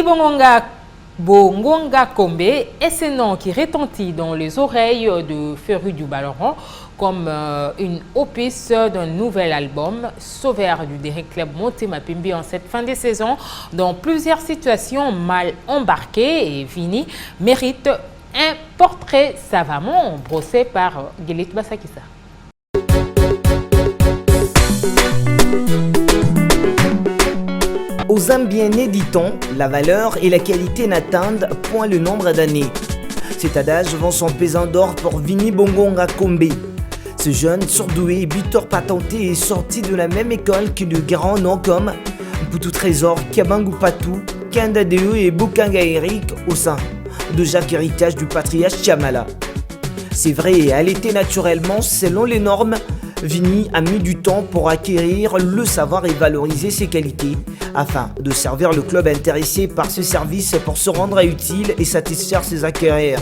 Vini Bongonga Kombe est ce nom qui retentit dans les oreilles de Féru du Ballon comme une opus d'un nouvel album, Sauveur du Daring Club Motema Pembe en cette fin de saison. Dans plusieurs situations mal embarquées, et Vini mérite un portrait savamment brossé par Guelit Basakissa. Aux Zambiennes, dit-on, la valeur et la qualité n'attendent point le nombre d'années. Cet adage vend son pesant d'or pour Vini Bongonga Kombe. Ce jeune surdoué et buteur patenté est sorti de la même école que de grands noms comme Mputu Trésor, Kabangu Patou, Kanda Deo et Bukanga Eric au sein de Jacques Héritage du patriarche Chamala. C'est vrai et allaité naturellement selon les normes, Vini a mis du temps pour acquérir le savoir et valoriser ses qualités afin de servir le club intéressé par ce service pour se rendre utile et satisfaire ses acquéreurs.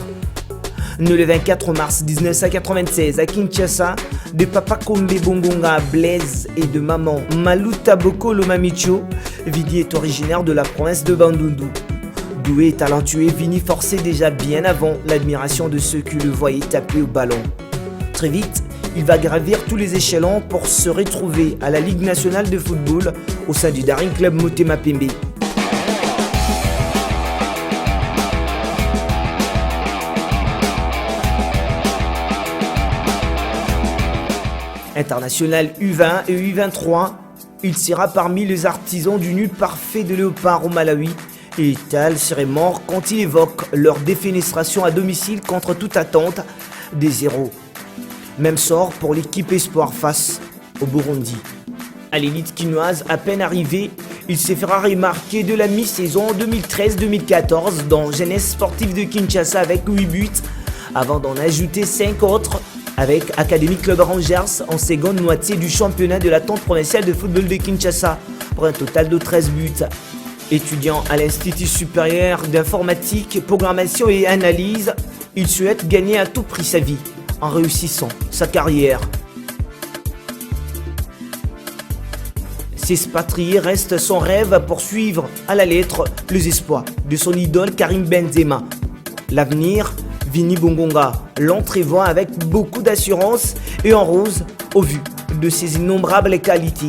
Né le 24 mars 1996 à Kinshasa, de papa Kombe Bongonga Blaise et de maman Maluta Boko Lomamicho, Vini est originaire de la province de Bandundu. Doué et talentueux, Vini forçait déjà bien avant l'admiration de ceux qui le voyaient taper au ballon. Très vite, il va gravir tous les échelons pour se retrouver à la Ligue nationale de football au sein du Daring Club Motema Pembe. International U20 et U23, il sera parmi les artisans du nul parfait de Léopard au Malawi. Et Tal serait mort quand il évoque leur défenestration à domicile contre toute attente des héros. Même sort pour l'équipe Espoir face au Burundi. À l'élite quinoise à peine arrivé, il se fera remarquer de la mi-saison 2013-2014 dans Jeunesse Sportive de Kinshasa avec 8 buts, avant d'en ajouter 5 autres avec Academy Club Rangers en seconde moitié du championnat de l'attente provinciale de football de Kinshasa pour un total de 13 buts. Étudiant à l'Institut supérieur d'informatique, programmation et analyse, il souhaite gagner à tout prix sa vie en réussissant sa carrière. S'expatrier reste son rêve à poursuivre à la lettre les espoirs de son idole Karim Benzema. L'avenir, Vini Bongonga l'entrevoit avec beaucoup d'assurance et en rose au vu de ses innombrables qualités.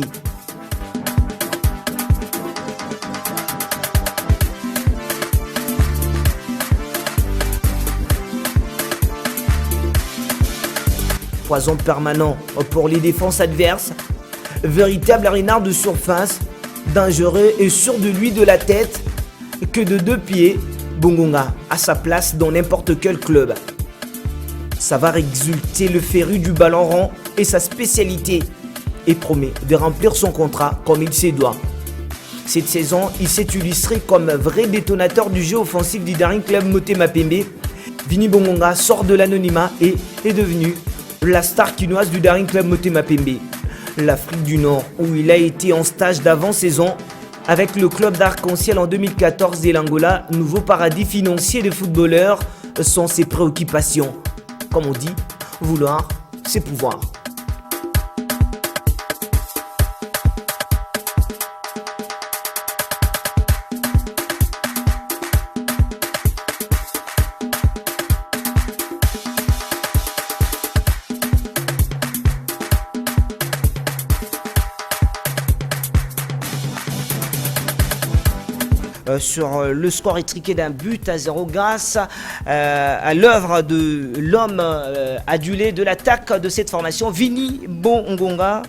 Poison permanent pour les défenses adverses, véritable renard de surface, dangereux et sûr de lui de la tête que de 2 pieds, Bongonga a sa place dans n'importe quel club. Savoir exulter le féru du ballon rond est sa spécialité et promet de remplir son contrat comme il se doit. Cette saison, il s'est illustré comme vrai détonateur du jeu offensif du Daring Club Motema Pembe. Vini Bongonga sort de l'anonymat et est devenu la star quinoise du Daring Club Motema Pembe. L'Afrique du Nord, où il a été en stage d'avant-saison avec le club d'Arc-en-Ciel en 2014 et l'Angola, nouveau paradis financier de footballeurs, sont ses préoccupations. Comme on dit, vouloir, c'est pouvoir. Sur le score étriqué d'un but à 0 grâce à l'œuvre de l'homme adulé de l'attaque de cette formation, Vini Bongonga.